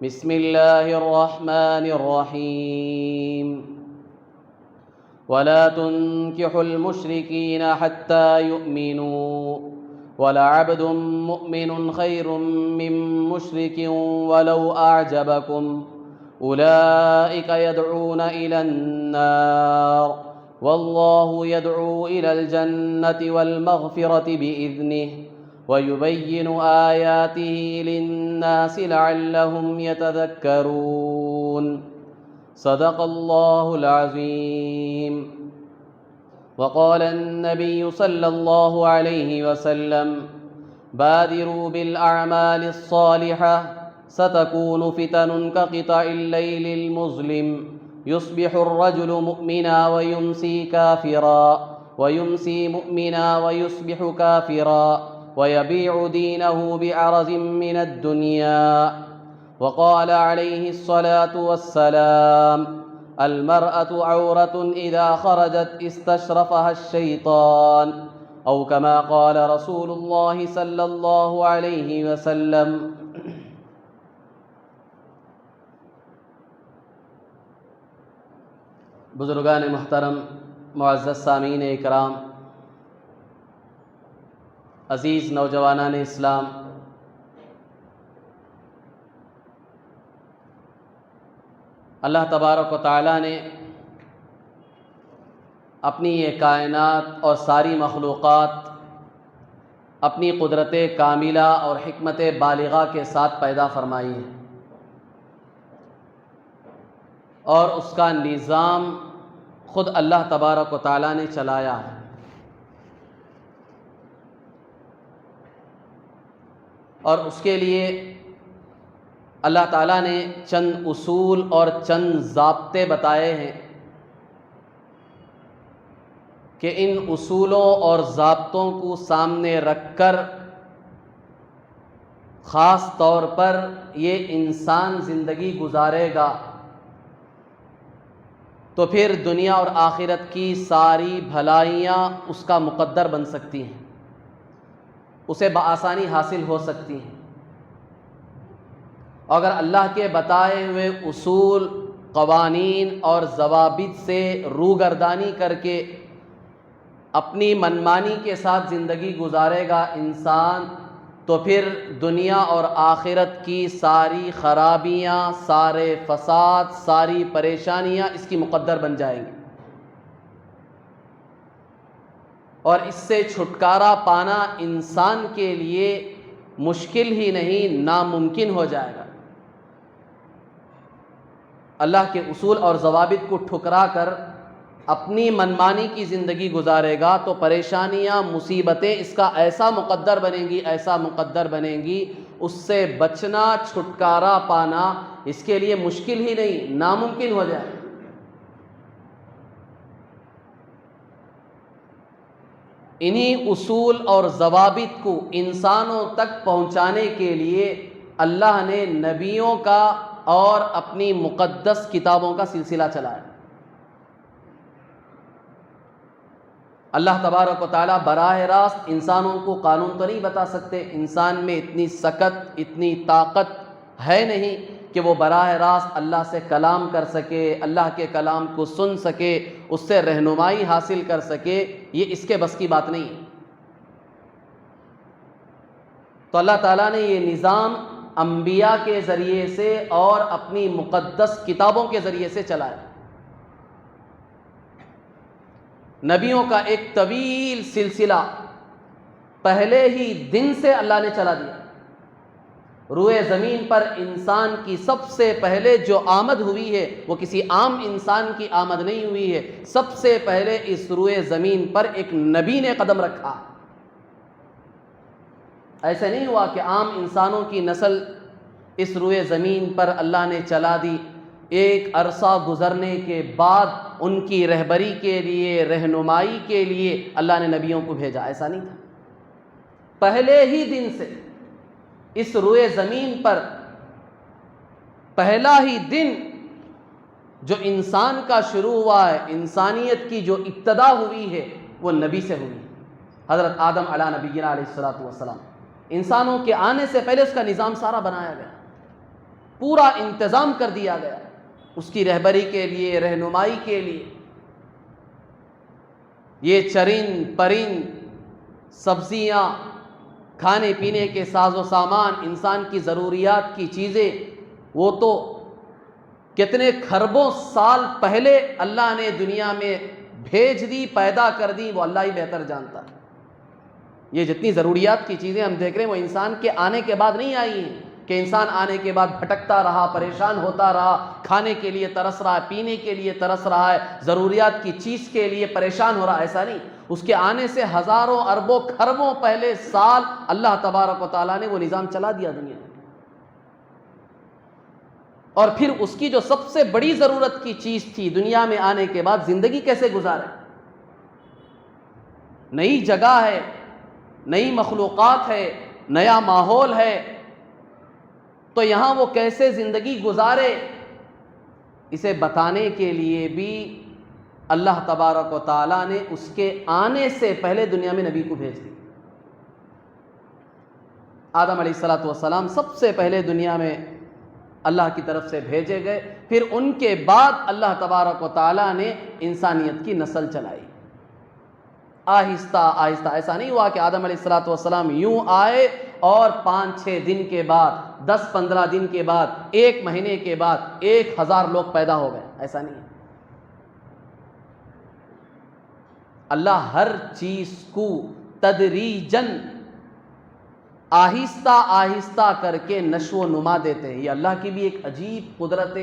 بسم الله الرحمن الرحيم ولا تنكحوا المشركين حتى يؤمنوا ولعبد مؤمن خير من مشرك ولو أعجبكم أولئك يدعون إلى النار والله يدعو إلى الجنة والمغفرة بإذنه ويبين آياته للناس لعلهم يتذكرون صدق الله العظيم. وقال النبي صلى الله عليه وسلم بادروا بالأعمال الصالحة ستكون فتن كقطع الليل المظلم يصبح الرجل مؤمنا ويمسي كافرا ويمسي مؤمنا ويصبح كافرا ويبيع دينه بعرض من الدنيا. وقال عليه الصلاة والسلام المرأة عورة إذا خرجت استشرفها الشيطان أو كما قال رسول الله صلى الله عليه وسلم. بزرگان محترم، معزز سامعین اکرام، عزیز نوجوانان اسلام، اللہ تبارک و تعالیٰ نے اپنی یہ کائنات اور ساری مخلوقات اپنی قدرت کاملہ اور حکمت بالغہ کے ساتھ پیدا فرمائی ہے، اور اس کا نظام خود اللہ تبارک و تعالیٰ نے چلایا ہے. اور اس کے لیے اللہ تعالیٰ نے چند اصول اور چند ضابطے بتائے ہیں کہ ان اصولوں اور ضابطوں کو سامنے رکھ کر خاص طور پر یہ انسان زندگی گزارے گا تو پھر دنیا اور آخرت کی ساری بھلائیاں اس کا مقدر بن سکتی ہیں، اسے بآسانی حاصل ہو سکتی ہیں. اگر اللہ کے بتائے ہوئے اصول، قوانین اور ضوابط سے روگردانی کر کے اپنی منمانی کے ساتھ زندگی گزارے گا انسان تو پھر دنیا اور آخرت کی ساری خرابیاں، سارے فساد، ساری پریشانیاں اس کی مقدر بن جائیں گی، اور اس سے چھٹکارا پانا انسان کے لیے مشکل ہی نہیں ناممکن ہو جائے گا. اللہ کے اصول اور ضوابط کو ٹھکرا کر اپنی منمانی کی زندگی گزارے گا تو پریشانیاں، مصیبتیں اس کا ایسا مقدر بنیں گی، ایسا مقدر بنیں گی، اس سے بچنا، چھٹکارا پانا اس کے لیے مشکل ہی نہیں ناممکن ہو جائے. انہی اصول اور ضوابط کو انسانوں تک پہنچانے کے لیے اللہ نے نبیوں کا اور اپنی مقدس کتابوں کا سلسلہ چلایا. اللہ تبارک و تعالیٰ براہ راست انسانوں کو قانون تو نہیں بتا سکتے، انسان میں اتنی سکت، اتنی طاقت ہے نہیں کہ وہ براہ راست اللہ سے کلام کر سکے، اللہ کے کلام کو سن سکے، اس سے رہنمائی حاصل کر سکے، یہ اس کے بس کی بات نہیں. تو اللہ تعالیٰ نے یہ نظام انبیاء کے ذریعے سے اور اپنی مقدس کتابوں کے ذریعے سے چلایا. نبیوں کا ایک طویل سلسلہ پہلے ہی دن سے اللہ نے چلا دیا. روئے زمین پر انسان کی سب سے پہلے جو آمد ہوئی ہے وہ کسی عام انسان کی آمد نہیں ہوئی ہے، سب سے پہلے اس روئے زمین پر ایک نبی نے قدم رکھا. ایسے نہیں ہوا کہ عام انسانوں کی نسل اس روئے زمین پر اللہ نے چلا دی، ایک عرصہ گزرنے کے بعد ان کی رہبری کے لیے، رہنمائی کے لیے اللہ نے نبیوں کو بھیجا. ایسا نہیں تھا، پہلے ہی دن سے اس روئے زمین پر پہلا ہی دن جو انسان کا شروع ہوا ہے، انسانیت کی جو ابتدا ہوئی ہے وہ نبی سے ہوئی. حضرت آدم علیہ نبینا علیہ الصلوۃ والسلام، انسانوں کے آنے سے پہلے اس کا نظام سارا بنایا گیا. پورا انتظام کر دیا گیا اس کی رہبری کے لیے، رہنمائی کے لیے۔ یہ چرند پرند، سبزیاں، کھانے پینے کے ساز و سامان، انسان کی ضروریات کی چیزیں، وہ تو کتنے کھربوں سال پہلے اللہ نے دنیا میں بھیج دی، پیدا کر دی، وہ اللہ ہی بہتر جانتا ہے۔ یہ جتنی ضروریات کی چیزیں ہم دیکھ رہے ہیں وہ انسان کے آنے کے بعد نہیں آئی ہیں کہ انسان آنے کے بعد بھٹکتا رہا، پریشان ہوتا رہا، کھانے کے لیے ترس رہا ہے، پینے کے لیے ترس رہا ہے، ضروریات کی چیز کے لیے پریشان ہو رہا ہے، ایسا نہیں۔ اس کے آنے سے ہزاروں اربوں کھربوں پہلے سال اللہ تبارک و تعالیٰ نے وہ نظام چلا دیا دنیا میں۔ اور پھر اس کی جو سب سے بڑی ضرورت کی چیز تھی دنیا میں آنے کے بعد، زندگی کیسے گزارے۔ نئی جگہ ہے، نئی مخلوقات ہے، نیا ماحول ہے، تو یہاں وہ کیسے زندگی گزارے، اسے بتانے کے لیے بھی اللہ تبارک و تعالیٰ نے اس کے آنے سے پہلے دنیا میں نبی کو بھیج دیا۔ آدم علیہ السلام سب سے پہلے دنیا میں اللہ کی طرف سے بھیجے گئے، پھر ان کے بعد اللہ تبارک و تعالیٰ نے انسانیت کی نسل چلائی، آہستہ آہستہ۔ ایسا نہیں ہوا کہ آدم علیہ السلام یوں آئے اور 5-6 دن کے بعد، 10-15 دن کے بعد، 1 مہینے کے بعد 1000 لوگ پیدا ہو گئے، ایسا نہیں ہے۔ اللہ ہر چیز کو تدریجاً، آہستہ آہستہ کر کے نشو و نما دیتے ہیں۔ یہ اللہ کی بھی ایک عجیب قدرت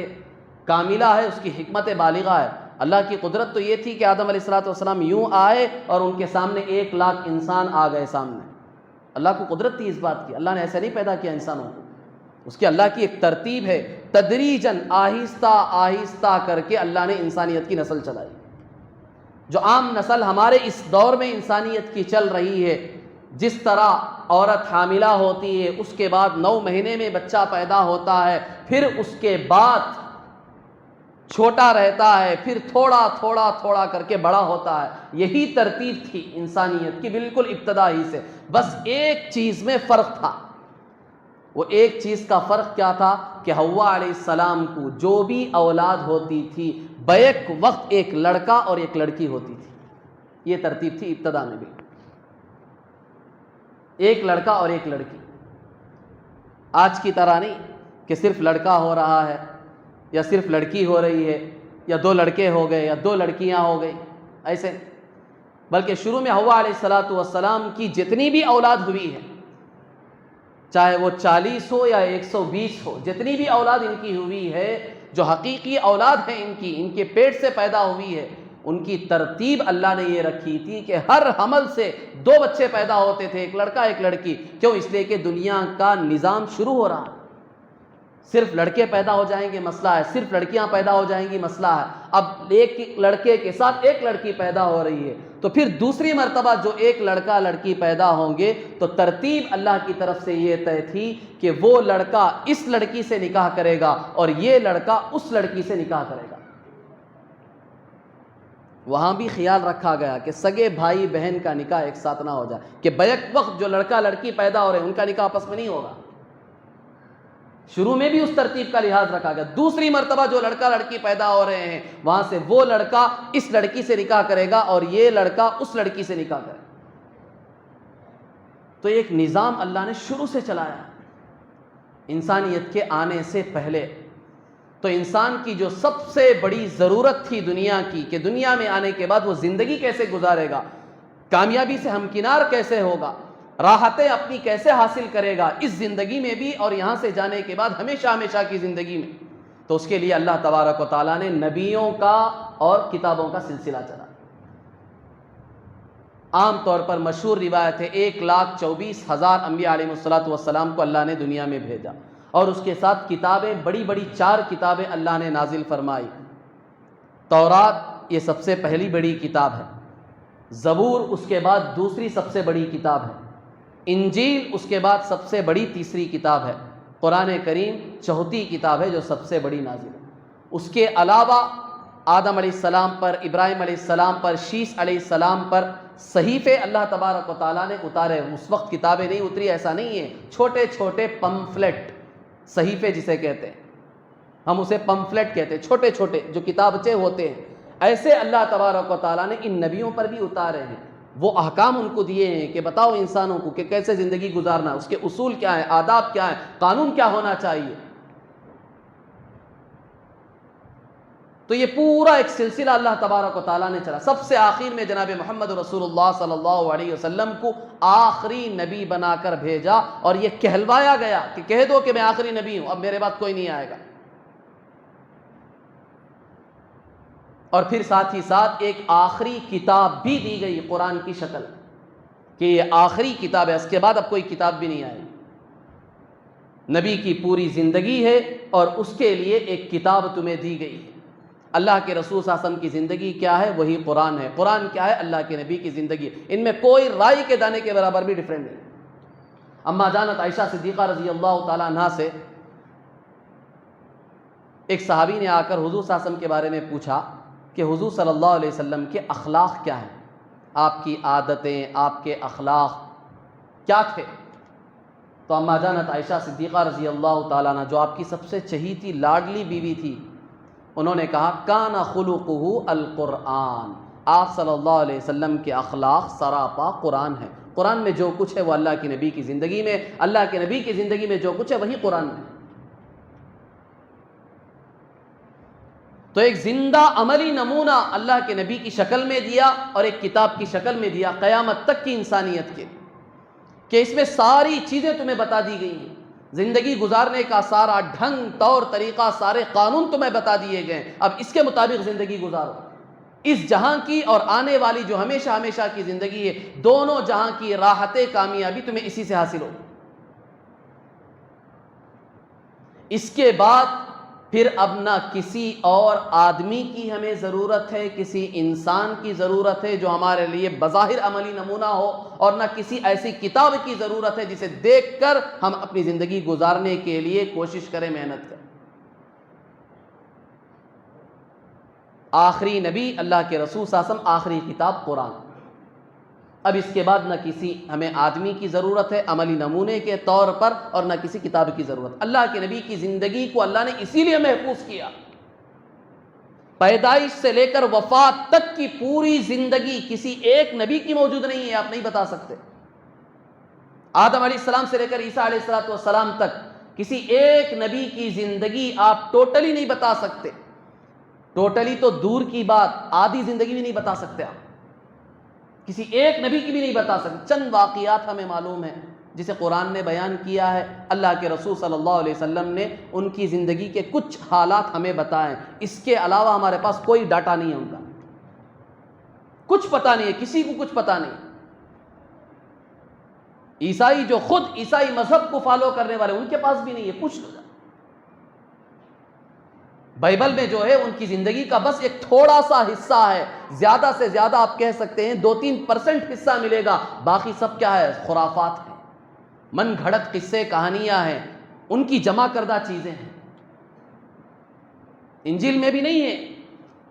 کاملہ ہے، اس کی حکمت بالغہ ہے۔ اللہ کی قدرت تو یہ تھی کہ آدم علیہ السلام یوں آئے اور ان کے سامنے 1 لاکھ انسان آ گئے سامنے۔ اللہ کو قدرت تھی اس بات کی، اللہ نے ایسے نہیں پیدا کیا انسانوں کو، اس کی اللہ کی ایک ترتیب ہے، تدریجاً آہستہ آہستہ کر کے اللہ نے انسانیت کی نسل چلائی۔ جو عام نسل ہمارے اس دور میں انسانیت کی چل رہی ہے، جس طرح عورت حاملہ ہوتی ہے، اس کے بعد 9 مہینے میں بچہ پیدا ہوتا ہے، پھر اس کے بعد چھوٹا رہتا ہے، پھر تھوڑا تھوڑا تھوڑا کر کے بڑا ہوتا ہے، یہی ترتیب تھی انسانیت کی بالکل ابتدا ہی سے۔ بس ایک چیز میں فرق تھا، وہ ایک چیز کا فرق کیا تھا کہ حوا علیہ السلام کو جو بھی اولاد ہوتی تھی بیک وقت ایک لڑکا اور ایک لڑکی ہوتی تھی۔ یہ ترتیب تھی ابتدا میں بھی، ایک لڑکا اور ایک لڑکی۔ آج کی طرح نہیں کہ صرف لڑکا ہو رہا ہے یا صرف لڑکی ہو رہی ہے، یا 2 لڑکے ہو گئے یا 2 لڑکیاں ہو گئی، ایسے، بلکہ شروع میں حوا علیہ السلام کی جتنی بھی اولاد ہوئی ہے، چاہے وہ 40 ہو یا 120 ہو، جتنی بھی اولاد ان کی ہوئی ہے، جو حقیقی اولاد ہے ان کے پیٹ سے پیدا ہوئی ہے، ان کی ترتیب اللہ نے یہ رکھی تھی کہ ہر حمل سے 2 بچے پیدا ہوتے تھے، ایک لڑکا ایک لڑکی۔ کیوں؟ اس لیے کہ دنیا کا نظام شروع ہو رہا ہے، صرف لڑکے پیدا ہو جائیں گے مسئلہ ہے، صرف لڑکیاں پیدا ہو جائیں گی مسئلہ ہے، اب ایک لڑکے کے ساتھ ایک لڑکی پیدا ہو رہی ہے، تو پھر دوسری مرتبہ جو ایک لڑکا لڑکی پیدا ہوں گے تو ترتیب اللہ کی طرف سے یہ طے تھی کہ وہ لڑکا اس لڑکی سے نکاح کرے گا اور یہ لڑکا اس لڑکی سے نکاح کرے گا۔ وہاں بھی خیال رکھا گیا کہ سگے بھائی بہن کا نکاح ایک ساتھ نہ ہو جائے، کہ بیک وقت جو لڑکا لڑکی پیدا ہو رہے ہیں ان کا نکاح آپس میں نہیں ہوگا۔ شروع میں بھی اس ترتیب کا لحاظ رکھا گیا۔ دوسری مرتبہ جو لڑکا لڑکی پیدا ہو رہے ہیں وہاں سے وہ لڑکا اس لڑکی سے نکاح کرے گا اور یہ لڑکا اس لڑکی سے نکاح کرے گا۔ تو ایک نظام اللہ نے شروع سے چلایا انسانیت کے آنے سے پہلے۔ تو انسان کی جو سب سے بڑی ضرورت تھی دنیا کی کہ دنیا میں آنے کے بعد وہ زندگی کیسے گزارے گا، کامیابی سے ہمکنار کیسے ہوگا، راحتیں اپنی کیسے حاصل کرے گا اس زندگی میں بھی اور یہاں سے جانے کے بعد ہمیشہ ہمیشہ کی زندگی میں، تو اس کے لیے اللہ تبارک و تعالیٰ نے نبیوں کا اور کتابوں کا سلسلہ چلا۔ عام طور پر مشہور روایت ہے 1,24,000 انبیاء علیہ السلام کو اللہ نے دنیا میں بھیجا، اور اس کے ساتھ کتابیں، بڑی بڑی 4 کتابیں اللہ نے نازل فرمائی۔ تورات یہ سب سے پہلی بڑی کتاب ہے، زبور اس کے بعد دوسری سب سے بڑی کتاب ہے، انجیل اس کے بعد سب سے بڑی تیسری کتاب ہے، قرآن کریم چوتھی کتاب ہے جو سب سے بڑی نازل ہے۔ اس کے علاوہ آدم علیہ السلام پر، ابراہیم علیہ السلام پر، شیس علیہ السلام پر صحیفے اللہ تبارک و تعالیٰ نے اتارے۔ اس وقت کتابیں نہیں اتری ایسا نہیں ہے، چھوٹے چھوٹے پمفلٹ، صحیفے جسے کہتے ہیں، ہم اسے پمفلٹ کہتے ہیں، چھوٹے چھوٹے جو کتابچے ہوتے ہیں، ایسے اللہ تبارک و تعالیٰ نے ان نبیوں پر بھی اتارے ہیں۔ وہ احکام ان کو دیے ہیں کہ بتاؤ انسانوں کو کہ کیسے زندگی گزارنا، اس کے اصول کیا ہیں، آداب کیا ہیں، قانون کیا ہونا چاہیے۔ تو یہ پورا ایک سلسلہ اللہ تبارک و تعالیٰ نے چلا۔ سب سے آخر میں جناب محمد رسول اللہ صلی اللہ علیہ وسلم کو آخری نبی بنا کر بھیجا، اور یہ کہلوایا گیا کہ کہہ دو کہ میں آخری نبی ہوں، اب میرے بعد کوئی نہیں آئے گا۔ اور پھر ساتھ ہی ساتھ ایک آخری کتاب بھی دی گئی قرآن کی شکل، کہ یہ آخری کتاب ہے، اس کے بعد اب کوئی کتاب بھی نہیں آئے گی۔ نبی کی پوری زندگی ہے اور اس کے لیے ایک کتاب تمہیں دی گئی ہے۔ اللہ کے رسول صلی اللہ علیہ وسلم کی زندگی کیا ہے؟ وہی قرآن ہے۔ قرآن کیا ہے؟ اللہ کے نبی کی زندگی، ان میں کوئی رائی کے دانے کے برابر بھی ڈفرینٹ نہیں۔ اما جانت عائشہ صدیقہ رضی اللہ تعالیٰ عنہا سے ایک صحابی نے آ کر حضور صلی اللہ علیہ وسلم کے بارے میں پوچھا کہ حضور صلی اللہ علیہ وسلم کے اخلاق کیا ہیں، آپ کی عادتیں، آپ کے اخلاق کیا تھے؟ تو اما جانت عائشہ صدیقہ رضی اللہ تعالیٰ عنہ، جو آپ کی سب سے چہیتی لاڈلی بیوی تھی، انہوں نے کہا کان خلقہ القرآن، آپ صلی اللہ علیہ وسلم کے اخلاق سراپا قرآن ہے۔ قرآن میں جو کچھ ہے وہ اللہ کے نبی کی زندگی میں، اللہ کے نبی کی زندگی میں جو کچھ ہے وہی قرآن میں۔ تو ایک زندہ عملی نمونہ اللہ کے نبی کی شکل میں دیا اور ایک کتاب کی شکل میں دیا قیامت تک کی انسانیت کے، کہ اس میں ساری چیزیں تمہیں بتا دی گئی ہیں، زندگی گزارنے کا سارا ڈھنگ، طور طریقہ، سارے قانون تمہیں بتا دیے گئے، اب اس کے مطابق زندگی گزارو۔ اس جہاں کی اور آنے والی جو ہمیشہ ہمیشہ کی زندگی ہے، دونوں جہاں کی راحت کامیابی تمہیں اسی سے حاصل ہو۔ اس کے بعد پھر اب نہ کسی اور آدمی کی ہمیں ضرورت ہے، کسی انسان کی ضرورت ہے جو ہمارے لیے بظاہر عملی نمونہ ہو، اور نہ کسی ایسی کتاب کی ضرورت ہے جسے دیکھ کر ہم اپنی زندگی گزارنے کے لیے کوشش کریں، محنت کریں۔ آخری نبی اللہ کے رسول صلی اللہ علیہ وسلم، آخری کتاب قرآن۔ اب اس کے بعد نہ کسی ہمیں آدمی کی ضرورت ہے عملی نمونے کے طور پر، اور نہ کسی کتاب کی ضرورت۔ اللہ کے نبی کی زندگی کو اللہ نے اسی لیے محفوظ کیا، پیدائش سے لے کر وفات تک کی پوری زندگی کسی ایک نبی کی موجود نہیں ہے، آپ نہیں بتا سکتے۔ آدم علیہ السلام سے لے کر عیسیٰ علیہ السلام تک کسی ایک نبی کی زندگی آپ ٹوٹلی نہیں بتا سکتے۔ ٹوٹلی تو دور کی بات، آدھی زندگی بھی نہیں بتا سکتے آپ، کسی ایک نبی کی بھی نہیں بتا سکتے۔ چند واقعات ہمیں معلوم ہیں جسے قرآن نے بیان کیا ہے، اللہ کے رسول صلی اللہ علیہ وسلم نے ان کی زندگی کے کچھ حالات ہمیں بتائیں، اس کے علاوہ ہمارے پاس کوئی ڈاٹا نہیں ہے ان کا، کچھ پتہ نہیں ہے، کسی کو کچھ پتہ نہیں۔ عیسائی جو خود عیسائی مذہب کو فالو کرنے والے، ان کے پاس بھی نہیں ہے، پوچھ لو۔ بائبل میں جو ہے ان کی زندگی کا بس ایک تھوڑا سا حصہ ہے، زیادہ سے زیادہ آپ کہہ سکتے ہیں 2-3% حصہ ملے گا، باقی سب کیا ہے؟ خرافات ہیں، من گھڑت قصے کہانیاں ہیں، ان کی جمع کردہ چیزیں ہیں۔ انجیل میں بھی نہیں ہے،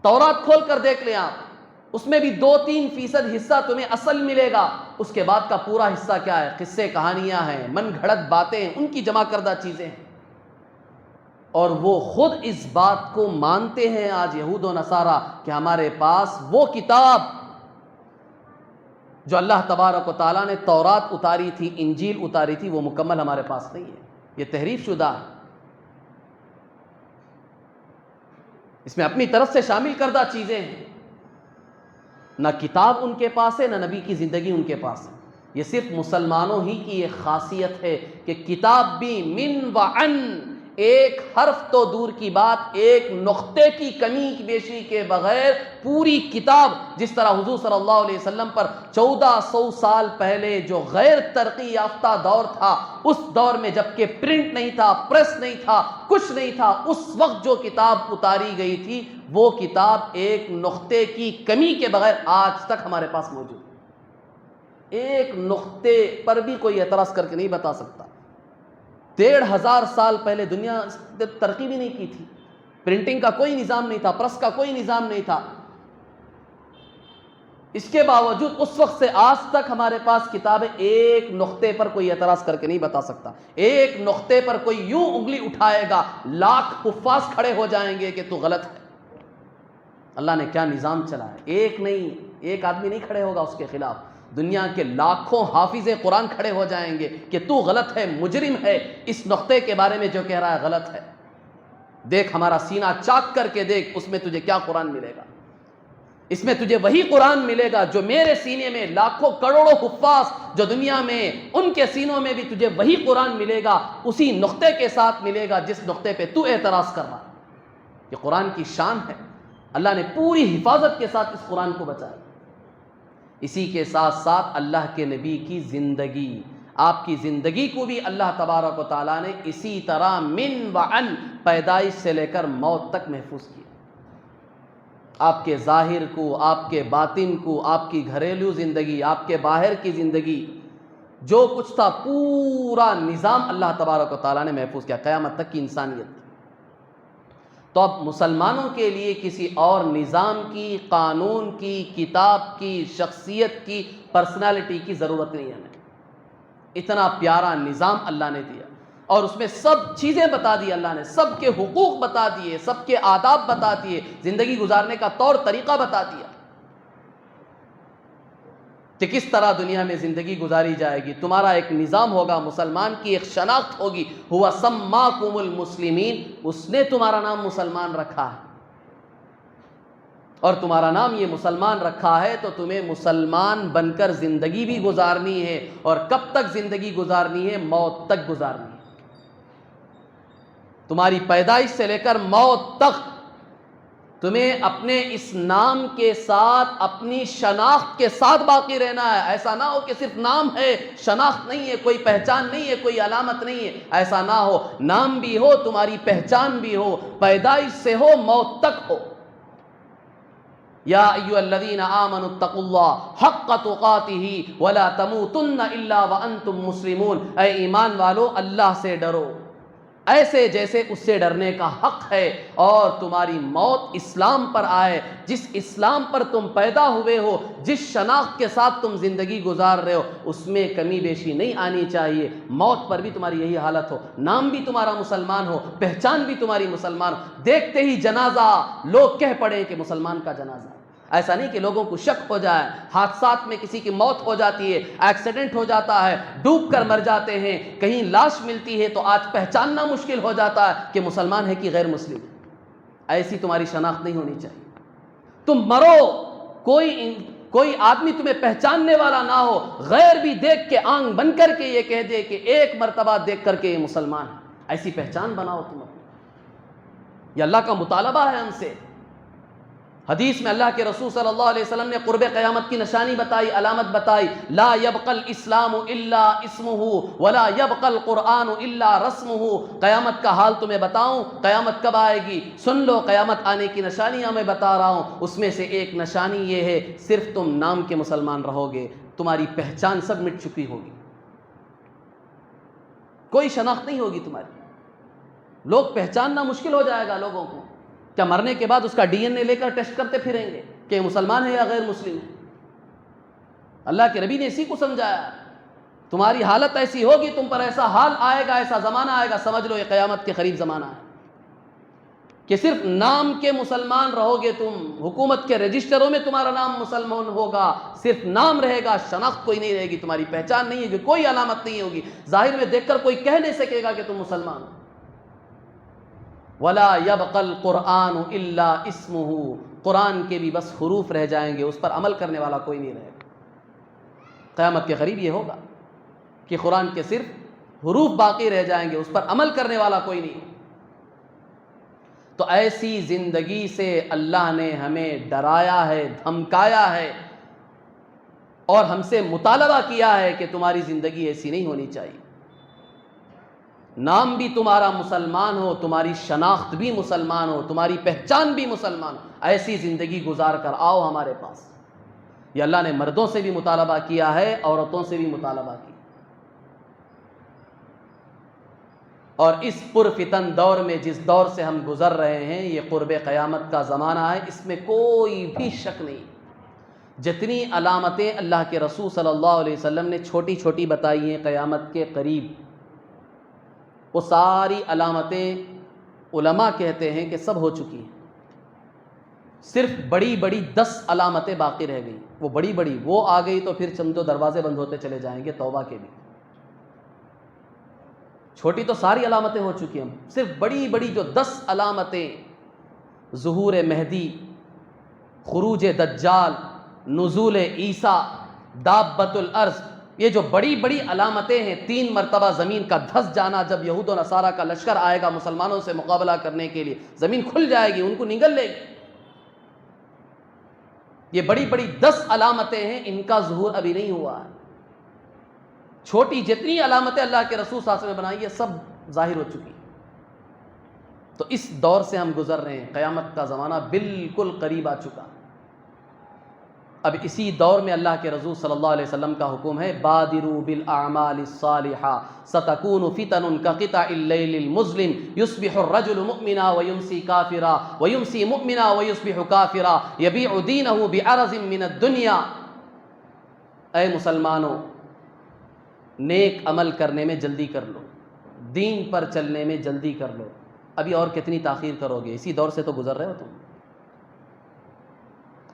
تورات کھول کر دیکھ لیں آپ، اس میں بھی 2-3% حصہ تمہیں اصل ملے گا، اس کے بعد کا پورا حصہ کیا ہے؟ قصے کہانیاں ہیں، من گھڑت باتیں ہیں، ان کی جمع کردہ چیزیں ہیں۔ اور وہ خود اس بات کو مانتے ہیں آج یہود و نصارہ کہ ہمارے پاس وہ کتاب جو اللہ تبارک و تعالیٰ نے تورات اتاری تھی، انجیل اتاری تھی، وہ مکمل ہمارے پاس نہیں ہے، یہ تحریف شدہ ہے، اس میں اپنی طرف سے شامل کردہ چیزیں ہیں۔ نہ کتاب ان کے پاس ہے، نہ نبی کی زندگی ان کے پاس ہے۔ یہ صرف مسلمانوں ہی کی ایک خاصیت ہے کہ کتاب بھی من و عن، ایک حرف تو دور کی بات، ایک نقطے کی کمی بیشی کے بغیر پوری کتاب، جس طرح حضور صلی اللہ علیہ وسلم پر 1400 سال پہلے جو غیر ترقی یافتہ دور تھا، اس دور میں جبکہ پرنٹ نہیں تھا، پریس نہیں تھا، کچھ نہیں تھا، اس وقت جو کتاب اتاری گئی تھی وہ کتاب ایک نقطے کی کمی کے بغیر آج تک ہمارے پاس موجود ہے۔ ایک نقطے پر بھی کوئی اعتراض کر کے نہیں بتا سکتا۔ 1500 سال پہلے دنیا ترقی بھی نہیں کی تھی، پرنٹنگ کا کوئی نظام نہیں تھا، پریس کا کوئی نظام نہیں تھا، اس کے باوجود اس وقت سے آج تک ہمارے پاس کتابیں ایک نقطے پر کوئی اعتراض کر کے نہیں بتا سکتا. ایک نقطے پر کوئی یوں انگلی اٹھائے گا لاکھ حفاظ کھڑے ہو جائیں گے کہ تو غلط ہے. اللہ نے کیا نظام چلا ہے. ایک نہیں، ایک آدمی نہیں کھڑے ہوگا اس کے خلاف، دنیا کے لاکھوں حافظ قرآن کھڑے ہو جائیں گے کہ تو غلط ہے، مجرم ہے، اس نقطے کے بارے میں جو کہہ رہا ہے غلط ہے. دیکھ ہمارا سینہ چاک کر کے دیکھ، اس میں تجھے کیا قرآن ملے گا. اس میں تجھے وہی قرآن ملے گا جو میرے سینے میں لاکھوں کروڑوں حفاظ جو دنیا میں ان کے سینوں میں بھی تجھے وہی قرآن ملے گا، اسی نقطے کے ساتھ ملے گا جس نقطے پہ تو اعتراض کر رہا. یہ قرآن کی شان ہے. اللہ نے پوری حفاظت کے ساتھ اس قرآن کو بچایا. اسی کے ساتھ ساتھ اللہ کے نبی کی زندگی، آپ کی زندگی کو بھی اللہ تبارک و تعالیٰ نے اسی طرح من و عن پیدائش سے لے کر موت تک محفوظ کیا. آپ کے ظاہر کو، آپ کے باطن کو، آپ کی گھریلو زندگی، آپ کے باہر کی زندگی، جو کچھ تھا پورا نظام اللہ تبارک و تعالیٰ نے محفوظ کیا قیامت تک کی انسانیت. تو اب مسلمانوں کے لیے کسی اور نظام کی، قانون کی، کتاب کی، شخصیت کی، پرسنالٹی کی ضرورت نہیں ہے. ہمیں اتنا پیارا نظام اللہ نے دیا اور اس میں سب چیزیں بتا دی. اللہ نے سب کے حقوق بتا دیے، سب کے آداب بتا دیے، زندگی گزارنے کا طور طریقہ بتا دیا کہ کس طرح دنیا میں زندگی گزاری جائے گی. تمہارا ایک نظام ہوگا، مسلمان کی ایک شناخت ہوگی. ہوا سماکم المسلمین، اس نے تمہارا نام مسلمان رکھا ہے اور تمہارا نام یہ مسلمان رکھا ہے تو تمہیں مسلمان بن کر زندگی بھی گزارنی ہے. اور کب تک زندگی گزارنی ہے؟ موت تک گزارنی ہے. تمہاری پیدائش سے لے کر موت تک تمہیں اپنے اس نام کے ساتھ، اپنی شناخت کے ساتھ باقی رہنا ہے. ایسا نہ ہو کہ صرف نام ہے، شناخت نہیں ہے، کوئی پہچان نہیں ہے، کوئی علامت نہیں ہے. ایسا نہ ہو، نام بھی ہو، تمہاری پہچان بھی ہو، پیدائش سے ہو، موت تک ہو. یا ایھا الذین آمنوا اتقوا اللہ حق تقاتہ ولا تموتن الا وانتم مسلمون. اے ایمان والو، اللہ سے ڈرو ایسے جیسے اس سے ڈرنے کا حق ہے، اور تمہاری موت اسلام پر آئے. جس اسلام پر تم پیدا ہوئے ہو، جس شناخت کے ساتھ تم زندگی گزار رہے ہو، اس میں کمی بیشی نہیں آنی چاہیے. موت پر بھی تمہاری یہی حالت ہو، نام بھی تمہارا مسلمان ہو، پہچان بھی تمہاری مسلمان ہو. دیکھتے ہی جنازہ لوگ کہہ پڑے کہ مسلمان کا جنازہ. ایسا نہیں کہ لوگوں کو شک ہو جائے. حادثات میں کسی کی موت ہو جاتی ہے، ایکسیڈنٹ ہو جاتا ہے، ڈوب کر مر جاتے ہیں، کہیں لاش ملتی ہے تو آج پہچاننا مشکل ہو جاتا ہے کہ مسلمان ہے کہ غیر مسلم. ایسی تمہاری شناخت نہیں ہونی چاہیے. تم مرو، کوئی آدمی تمہیں پہچاننے والا نہ ہو، غیر بھی دیکھ کے آنکھ بند کر کے یہ کہہ دے کہ ایک مرتبہ دیکھ کر کے یہ مسلمان ہے. ایسی پہچان بناؤ تم اپنی. یہ اللہ کا مطالبہ ہے ہم سے. حدیث میں اللہ کے رسول صلی اللہ علیہ وسلم نے قرب قیامت کی نشانی بتائی، علامت بتائی. لا يبقى الاسلام الا اسمه ولا يبقى القرآن الا رسمه. قیامت کا حال تمہیں بتاؤں، قیامت کب آئے گی؟ سن لو، قیامت آنے کی نشانیاں میں بتا رہا ہوں. اس میں سے ایک نشانی یہ ہے، صرف تم نام کے مسلمان رہو گے، تمہاری پہچان سب مٹ چکی ہوگی، کوئی شناخت نہیں ہوگی تمہاری. لوگ پہچاننا مشکل ہو جائے گا لوگوں کو. کیا مرنے کے بعد اس کا ڈی این اے لے کر ٹیسٹ کرتے پھریں گے کہ مسلمان ہے یا غیر مسلم ہے؟ اللہ کے نبی نے اسی کو سمجھایا. تمہاری حالت ایسی ہوگی، تم پر ایسا حال آئے گا، ایسا زمانہ آئے گا، سمجھ لو یہ قیامت کے قریب زمانہ ہے کہ صرف نام کے مسلمان رہو گے تم. حکومت کے رجسٹروں میں تمہارا نام مسلمان ہوگا، صرف نام رہے گا، شناخت کوئی نہیں رہے گی، تمہاری پہچان نہیں ہے، کوئی علامت نہیں ہوگی. ظاہر میں دیکھ کر کوئی کہہ نہیں سکے گا کہ تم مسلمان ہو. وَلَا يَبْقَى الْقُرْآنُ إِلَّا اسْمُهُ. قرآن کے بھی بس حروف رہ جائیں گے، اس پر عمل کرنے والا کوئی نہیں رہے گا. قیامت کے قریب یہ ہوگا کہ قرآن کے صرف حروف باقی رہ جائیں گے، اس پر عمل کرنے والا کوئی نہیں. تو ایسی زندگی سے اللہ نے ہمیں ڈرایا ہے، دھمکایا ہے اور ہم سے مطالبہ کیا ہے کہ تمہاری زندگی ایسی نہیں ہونی چاہیے. نام بھی تمہارا مسلمان ہو، تمہاری شناخت بھی مسلمان ہو، تمہاری پہچان بھی مسلمان ہو. ایسی زندگی گزار کر آؤ ہمارے پاس. یہ اللہ نے مردوں سے بھی مطالبہ کیا ہے، عورتوں سے بھی مطالبہ کیا. اور اس پرفتن دور میں جس دور سے ہم گزر رہے ہیں، یہ قرب قیامت کا زمانہ ہے، اس میں کوئی بھی شک نہیں. جتنی علامتیں اللہ کے رسول صلی اللہ علیہ وسلم نے چھوٹی چھوٹی بتائی ہیں قیامت کے قریب، وہ ساری علامتیں علماء کہتے ہیں کہ سب ہو چکی ہیں، صرف بڑی بڑی 10 علامتیں باقی رہ گئیں۔ وہ بڑی بڑی وہ آ گئی تو پھر چند دروازے بند ہوتے چلے جائیں گے توبہ کے بھی۔ چھوٹی تو ساری علامتیں ہو چکی ہیں، صرف بڑی بڑی جو 10 علامتیں، ظہور مہدی، خروج دجال، نزول عیسیٰ، دابۃ الارض، یہ جو بڑی بڑی علامتیں ہیں، 3 مرتبہ زمین کا دھس جانا، جب یہود و نصارہ کا لشکر آئے گا مسلمانوں سے مقابلہ کرنے کے لیے، زمین کھل جائے گی، ان کو نگل لے گی۔ یہ بڑی بڑی 10 علامتیں ہیں، ان کا ظہور ابھی نہیں ہوا ہے۔ چھوٹی جتنی علامتیں اللہ کے رسول صلی اللہ علیہ وسلم نے بنائی ہے سب ظاہر ہو چکی۔ تو اس دور سے ہم گزر رہے ہیں، قیامت کا زمانہ بالکل قریب آ چکا۔ اب اسی دور میں اللہ کے رسول صلی اللہ علیہ وسلم کا حکم ہے، بادروا بالاعمال الصالحہ ستکون فتن کقطع اللیل المظلم یصبح الرجل مؤمنا ویمسی کافرا ویمسی مؤمنا ویصبح کافرا یبیع دینہ بعرض من الدنیا۔ اے مسلمانوں، نیک عمل کرنے میں جلدی کر لو، دین پر چلنے میں جلدی کر لو۔ ابھی اور کتنی تاخیر کرو گے؟ اسی دور سے تو گزر رہے ہو تم،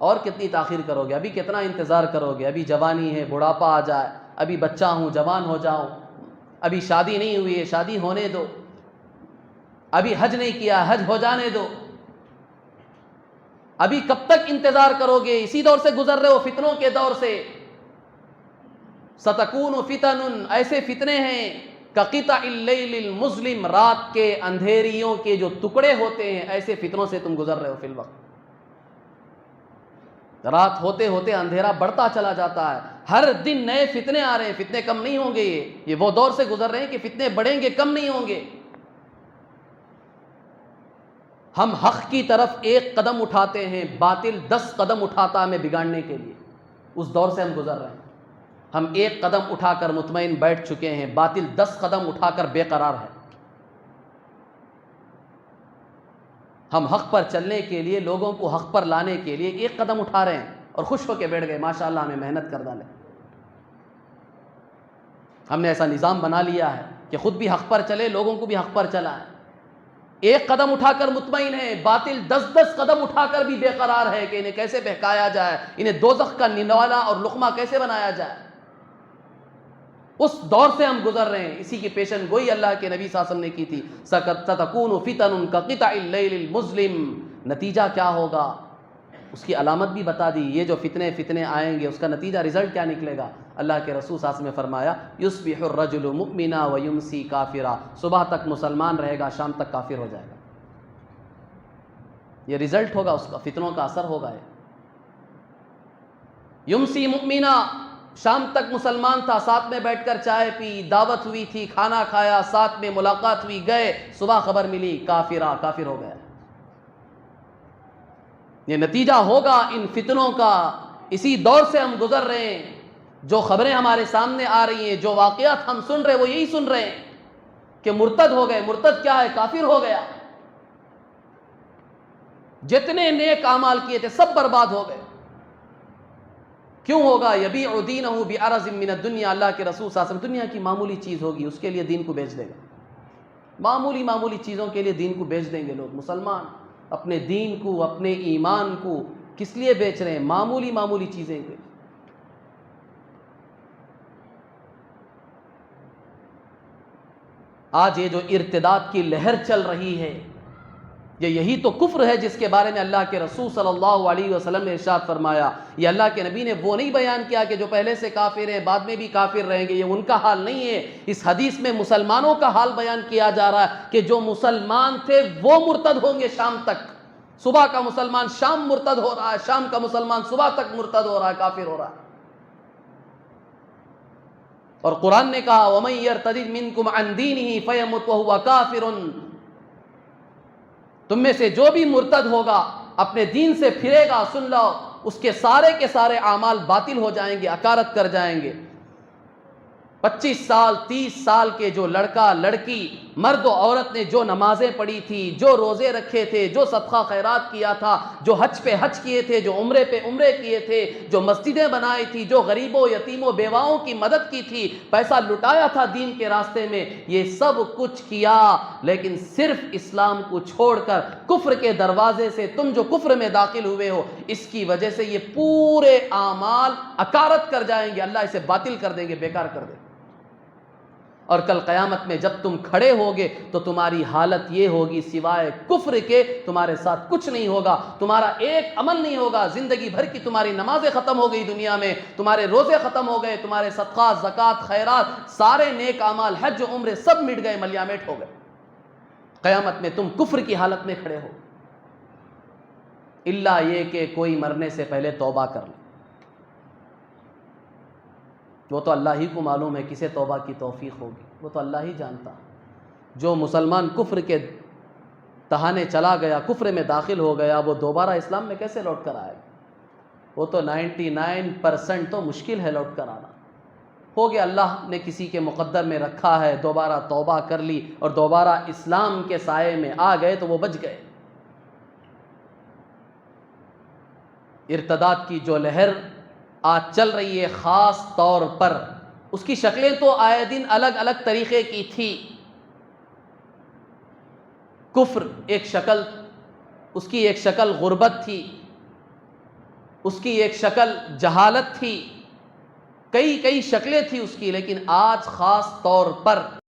اور کتنی تاخیر کرو گے؟ ابھی کتنا انتظار کرو گے؟ ابھی جوانی ہے، بڑھاپا آ جائے، ابھی بچہ ہوں، جوان ہو جاؤں، ابھی شادی نہیں ہوئی ہے، شادی ہونے دو، ابھی حج نہیں کیا، حج ہو جانے دو، ابھی کب تک انتظار کرو گے؟ اسی دور سے گزر رہے ہو، فتنوں کے دور سے۔ ستکون فتن، ایسے فتنے ہیں کقطع اللیل المظلم، رات کے اندھیریوں کے جو ٹکڑے ہوتے ہیں، ایسے فتنوں سے تم گزر رہے ہو فی الوقت۔ رات ہوتے ہوتے اندھیرا بڑھتا چلا جاتا ہے، ہر دن نئے فتنے آ رہے ہیں، فتنے کم نہیں ہوں گے۔ یہ وہ دور سے گزر رہے ہیں کہ فتنے بڑھیں گے، کم نہیں ہوں گے۔ ہم حق کی طرف 1 قدم اٹھاتے ہیں، باطل 10 قدم اٹھاتا ہے ہمیں بگاڑنے کے لیے۔ اس دور سے ہم گزر رہے ہیں۔ ہم 1 قدم اٹھا کر مطمئن بیٹھ چکے ہیں، باطل 10 قدم اٹھا کر بے قرار ہے۔ ہم حق پر چلنے کے لیے، لوگوں کو حق پر لانے کے لیے 1 قدم اٹھا رہے ہیں اور خوش ہو کے بیٹھ گئے، ماشاءاللہ ہمیں محنت کر ڈالے۔ ہم نے ایسا نظام بنا لیا ہے کہ خود بھی حق پر چلے، لوگوں کو بھی حق پر چلائے۔ 1 قدم اٹھا کر مطمئن ہے، باطل 10 قدم اٹھا کر بھی بے قرار ہے کہ انہیں کیسے بہکایا جائے، انہیں دوزخ کا نوالا اور لقمہ کیسے بنایا جائے۔ اس دور سے ہم گزر رہے ہیں۔ اسی کی پیشن گوئی اللہ کے نبی صلی اللہ علیہ وسلم نے کی تھی، ستکون فتن کقطع اللیل المظلم۔ نتیجہ کیا ہوگا اس کی علامت بھی بتا دی، یہ جو فتنے آئیں گے اس کا نتیجہ، رزلٹ کیا نکلے گا۔ اللہ کے رسول صلی اللہ علیہ وسلم نے فرمایا، یصبح الرجل مؤمنا ویمسی کافرا، صبح تک مسلمان رہے گا، شام تک کافر ہو جائے گا۔ یہ رزلٹ ہوگا اس کا، فتنوں کا اثر ہوگا۔ یمسی مؤمنا، شام تک مسلمان تھا، ساتھ میں بیٹھ کر چائے پی، دعوت ہوئی تھی، کھانا کھایا، ساتھ میں ملاقات ہوئی، گئے، صبح خبر ملی کافرا، کافر ہو گیا۔ یہ نتیجہ ہوگا ان فتنوں کا۔ اسی دور سے ہم گزر رہے ہیں، جو خبریں ہمارے سامنے آ رہی ہیں، جو واقعات ہم سن رہے ہیں، وہ یہی سن رہے ہیں کہ مرتد ہو گئے۔ مرتد کیا ہے؟ کافر ہو گیا۔ جتنے نیک اعمال کیے تھے سب برباد ہو گئے۔ کیوں ہوگا؟ یبیع دینہ بعرض من الدنیا، اللہ کے رسول صلی اللہ علیہ وسلم، دنیا کی معمولی چیز ہوگی اس کے لیے دین کو بیچ دے گا۔ معمولی چیزوں کے لیے دین کو بیچ دیں گے لوگ۔ مسلمان اپنے دین کو، اپنے ایمان کو کس لیے بیچ رہے ہیں؟ معمولی چیزیں کے۔ آج یہ جو ارتداد کی لہر چل رہی ہے، یہی تو کفر ہے جس کے بارے میں اللہ کے رسول صلی اللہ علیہ وسلم نے ارشاد فرمایا۔ یہ اللہ کے نبی نے وہ نہیں بیان کیا کہ جو پہلے سے کافر ہیں بعد میں بھی کافر رہیں گے، یہ ان کا حال نہیں ہے۔ اس حدیث میں مسلمانوں کا حال بیان کیا جا رہا ہے کہ جو مسلمان تھے وہ مرتد ہوں گے شام تک۔ صبح کا مسلمان شام مرتد ہو رہا ہے، شام کا مسلمان صبح تک مرتد ہو رہا ہے، کافر ہو رہا ہے۔ اور قرآن نے کہا، وَمَن يَرْتَدِدْ مِنْكُمْ عَنْ دِينِهِ فَيَمُتْ وَهُوَ كَافِرٌ، تم میں سے جو بھی مرتد ہوگا، اپنے دین سے پھرے گا، سن لو، اس کے سارے اعمال باطل ہو جائیں گے، اکارت کر جائیں گے۔ 25 سال 30 سال کے جو لڑکا لڑکی مرد و عورت نے جو نمازیں پڑھی تھی، جو روزے رکھے تھے، جو صدقہ خیرات کیا تھا، جو حج پہ حج کیے تھے، جو عمرے پہ عمرے کیے تھے، جو مسجدیں بنائی تھی، جو غریبوں یتیموں بیواؤں کی مدد کی تھی، پیسہ لٹایا تھا دین کے راستے میں، یہ سب کچھ کیا، لیکن صرف اسلام کو چھوڑ کر کفر کے دروازے سے تم جو کفر میں داخل ہوئے ہو، اس کی وجہ سے یہ پورے اعمال اکارت کر جائیں گے، اللہ اسے باطل کر دیں گے، بیکار کر دیں گے۔ اور کل قیامت میں جب تم کھڑے ہوگے تو تمہاری حالت یہ ہوگی، سوائے کفر کے تمہارے ساتھ کچھ نہیں ہوگا، تمہارا ایک عمل نہیں ہوگا، زندگی بھر کی تمہاری نمازیں ختم ہو گئی دنیا میں، تمہارے روزے ختم ہو گئے، تمہارے صدقات، زکوٰۃ، خیرات، سارے نیک اعمال، حج و عمرے سب مٹ گئے، ملیامیٹ ہو گئے۔ قیامت میں تم کفر کی حالت میں کھڑے ہو، الا یہ کہ کوئی مرنے سے پہلے توبہ کر لے، وہ تو اللہ ہی کو معلوم ہے کسے توبہ کی توفیق ہوگی، وہ تو اللہ ہی جانتا۔ جو مسلمان کفر کے تہانے چلا گیا، کفر میں داخل ہو گیا، وہ دوبارہ اسلام میں کیسے لوٹ کر آئے گا؟ وہ تو 99% تو مشکل ہے لوٹ کر آنا۔ ہو گیا اللہ نے کسی کے مقدر میں رکھا ہے، دوبارہ توبہ کر لی اور دوبارہ اسلام کے سائے میں آ گئے تو وہ بچ گئے۔ ارتداد کی جو لہر آج چل رہی ہے خاص طور پر، اس کی شکلیں تو آئے دن الگ الگ طریقے کی تھی۔ کفر ایک شکل، اس کی ایک شکل غربت تھی، اس کی ایک شکل جہالت تھی، کئی شکلیں تھی اس کی، لیکن آج خاص طور پر